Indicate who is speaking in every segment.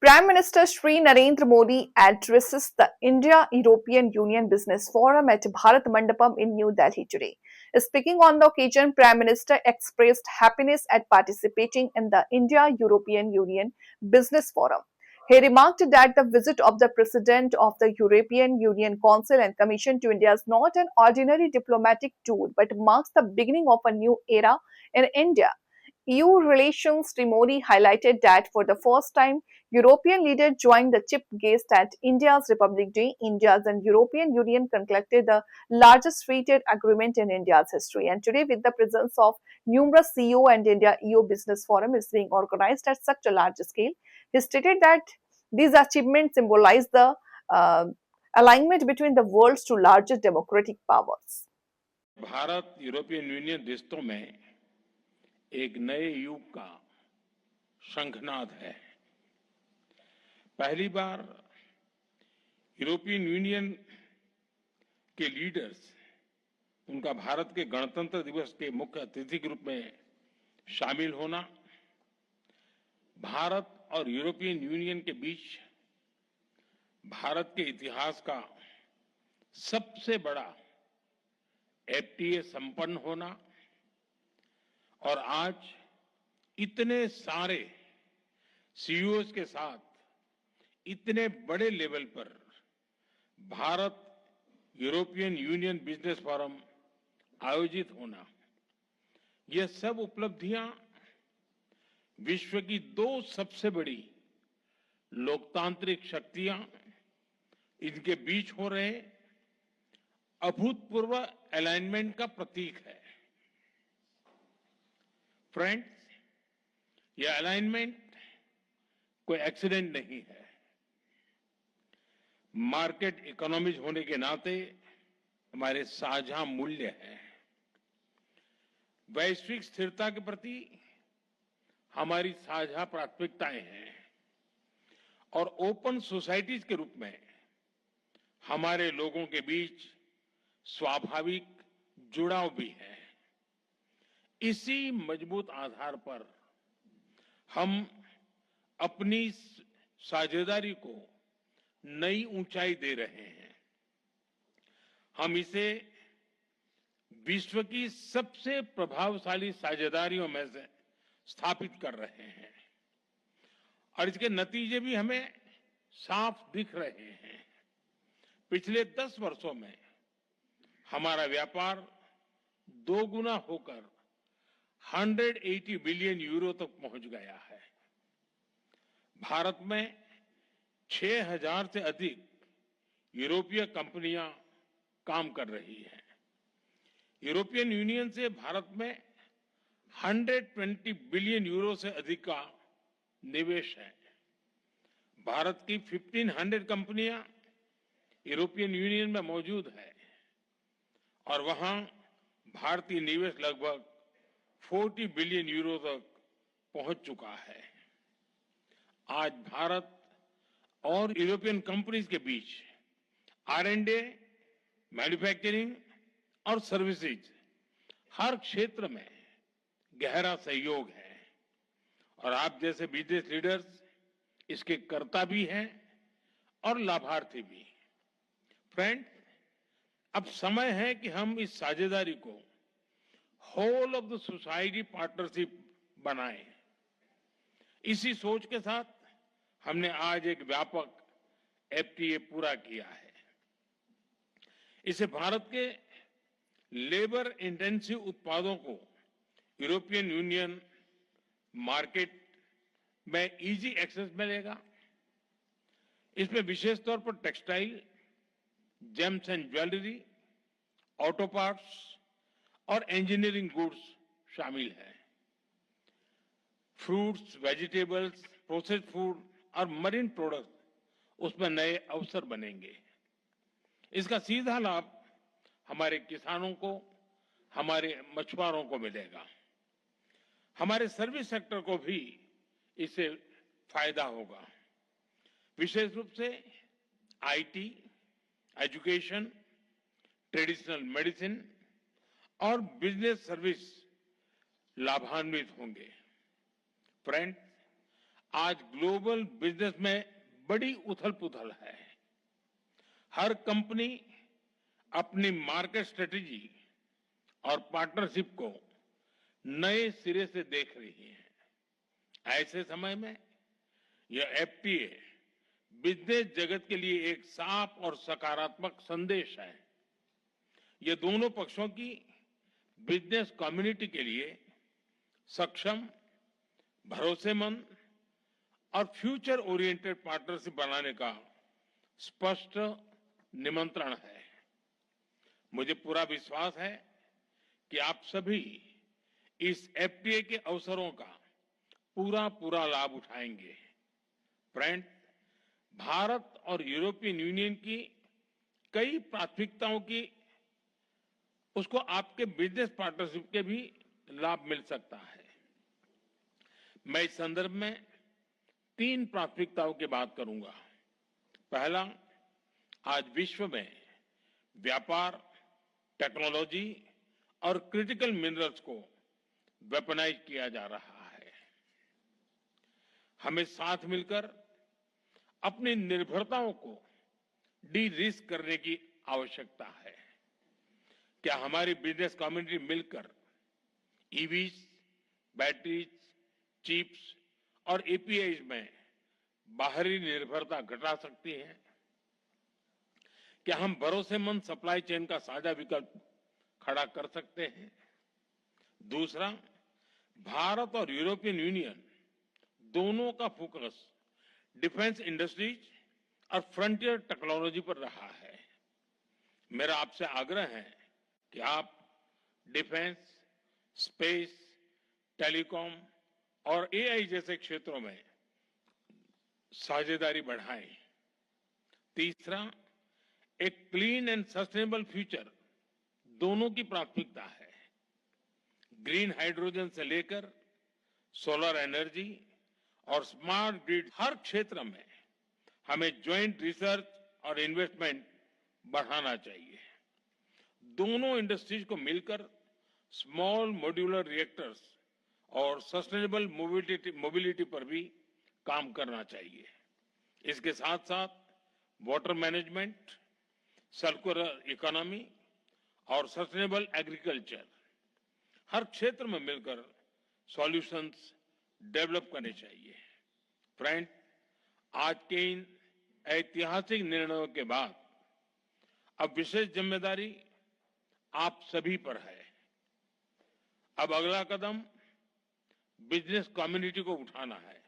Speaker 1: Prime Minister Shri Narendra Modi addresses the India-European Union Business Forum at Bharat Mandapam in New Delhi today. Speaking on the occasion, Prime Minister expressed happiness at participating in the India-European Union Business Forum. He remarked that the visit of the President of the European Union Council and Commission to India is not an ordinary diplomatic tour but marks the beginning of a new era in India. EU relations, Modi highlighted that for the first time, European leaders joined the chief guest at India's Republic Day. India's and European Union concluded the largest free trade agreement in India's history. And today, with the presence of numerous CEO and India EU Business Forum is being organized at such a large scale, he stated that these achievements symbolize the uh, alignment between the world's two largest democratic powers.
Speaker 2: Bharat European union रिश्तों में एक नए युग का शंखनाद है। पहली बार European union के लीडर्स उनका भारत के गणतंत्र दिवस के मुख्य अतिथि के रूप में शामिल होना, भारत और यूरोपियन यूनियन के बीच भारत के इतिहास का सबसे बड़ा एफटीए संपन्न होना और आज इतने सारे सीईओज के साथ इतने बड़े लेवल पर Bharat European union business forum आयोजित होना, ये सब उपलब्धियां विश्व की दो सबसे बड़ी लोकतांत्रिक शक्तियां इनके बीच हो रहे अभूतपूर्व अलाइनमेंट का प्रतीक है। फ्रेंड्स, यह अलाइनमेंट कोई एक्सीडेंट नहीं है। मार्केट इकोनॉमीज होने के नाते हमारे साझा मूल्य हैं। वैश्विक स्थिरता के प्रति हमारी साझा प्राथमिकताएं हैं और ओपन सोसाइटीज के रूप में हमारे लोगों के बीच स्वाभाविक जुड़ाव भी है। इसी मजबूत आधार पर हम अपनी साझेदारी को नई ऊंचाई दे रहे हैं। हम इसे विश्व की सबसे प्रभावशाली साझेदारियों में से स्थापित कर रहे हैं और इसके नतीजे भी हमें साफ दिख रहे हैं। पिछले 10 वर्षों में हमारा व्यापार 2 गुना होकर 180 बिलियन यूरो तक पहुंच गया है। भारत में 6000 से अधिक यूरोपीय कंपनियां काम कर रही हैं। यूरोपियन यूनियन से भारत में 120 बिलियन यूरो से अधिक का निवेश है। भारत की 1500 कंपनियां यूरोपियन यूनियन में मौजूद है और वहां भारतीय निवेश लगभग 40 बिलियन यूरो तक पहुंच चुका है। आज भारत और यूरोपियन कंपनीज के बीच R&D, मैन्युफैक्चरिंग और सर्विसेज हर क्षेत्र में गहरा सहयोग है और आप जैसे बिजनेस लीडर्स इसके कर्ता भी हैं और लाभार्थी भी। फ्रेंड्स, अब समय है कि हम इस साझेदारी को whole of the society partnership बनाएं। इसी सोच के साथ हमने आज एक व्यापक एफटीए पूरा किया है। इसे भारत के लेबर इंटेंसिव उत्पादों को यूरोपियन यूनियन मार्केट में इजी एक्सेस मिलेगा। इसमें विशेष तौर पर textile, James and jewellery, auto parts और इंजीनियरिंग गुड्स शामिल हैं। फ्रूट्स, वेजिटेबल्स, प्रोसेस्ड फूड और मरीन प्रोडक्ट उसमें नए अवसर बनेंगे। इसका सीधा लाभ हमारे किसानों को, हमारे मछुआरों को मिलेगा। हमारे सर्विस सेक्टर को भी इससे फायदा होगा। विशेष रूप से आईटी, एजुकेशन, ट्रेडिशनल मेडिसिन और बिजनेस सर्विस लाभान्वित होंगे। फ्रेंड्स, आज ग्लोबल बिजनेस में बड़ी उथल-पुथल है। हर कंपनी अपनी मार्केट स्ट्रेटेजी और पार्टनरशिप को नए सिरे से देख रही है। ऐसे समय में यह एफटीए बिजनेस जगत के लिए एक साफ और सकारात्मक संदेश है। ये दोनों पक्षों की बिजनेस कम्युनिटी के लिए सक्षम, भरोसेमंद और फ्यूचर ओरिएंटेड पार्टनरशिप बनाने का स्पष्ट निमंत्रण है। मुझे पूरा विश्वास है कि आप सभी इस एफटीए के अवसरों का पूरा लाभ उठाएंगे। फ्रेंड, भारत और यूरोपियन यूनियन की कई प्राथमिकताओं की उसको आपके बिजनेस पार्टनरशिप के भी लाभ मिल सकता है। मैं इस संदर्भ में 3 प्राथमिकताओं की बात करूंगा। पहला, आज विश्व में व्यापार, टेक्नोलॉजी और क्रिटिकल मिनरल्स को वेपनाइज किया जा रहा है। हमें साथ मिलकर अपनी निर्भरताओं को डी रिस्क करने की आवश्यकता है। क्या हमारी बिजनेस कम्युनिटी मिलकर ईवीज, बैटरीज, चिप्स और एपीआई में बाहरी निर्भरता घटा सकती है? क्या हम भरोसेमंद सप्लाई चेन का साझा विकल्प खड़ा कर सकते हैं? दूसरा, भारत और यूरोपियन यूनियन दोनों का फोकस डिफेंस इंडस्ट्रीज और फ्रंटियर टेक्नोलॉजी पर रहा है। मेरा आपसे आग्रह है कि आप डिफेंस, स्पेस, टेलीकॉम और एआई जैसे क्षेत्रों में साझेदारी बढ़ाएं। तीसरा, एक क्लीन एंड सस्टेनेबल फ्यूचर दोनों की प्राथमिकता है। ग्रीन हाइड्रोजन से लेकर सोलर एनर्जी और स्मार्ट ग्रिड, हर क्षेत्र में हमें ज्वाइंट रिसर्च और इन्वेस्टमेंट बढ़ाना चाहिए। दोनों इंडस्ट्रीज को मिलकर स्मॉल मॉड्यूलर रिएक्टर्स और सस्टेनेबल मोबिलिटी पर भी काम करना चाहिए। इसके साथ साथ वाटर मैनेजमेंट, सर्कुलर इकोनॉमी और सस्टेनेबल एग्रीकल्चर, हर क्षेत्र में मिलकर सॉल्यूशंस डेवलप करने चाहिए। फ्रेंड, आज के इन ऐतिहासिक निर्णयों के बाद अब विशेष जिम्मेदारी आप सभी पर है। अब अगला कदम बिजनेस कम्युनिटी को उठाना है।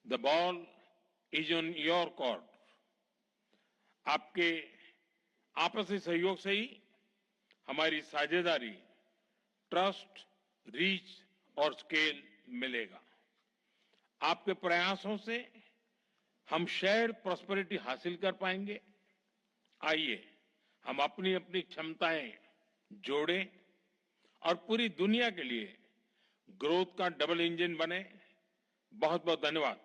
Speaker 2: The ball is on your court. आपके आपसी सहयोग से ही हमारी साझेदारी, ट्रस्ट, रीच और स्केल मिलेगा। आपके प्रयासों से हम शेयर्ड प्रॉस्पेरिटी हासिल कर पाएंगे। आइए हम अपनी अपनी क्षमताएं जोड़ें और पूरी दुनिया के लिए ग्रोथ का डबल इंजन बने। बहुत बहुत धन्यवाद।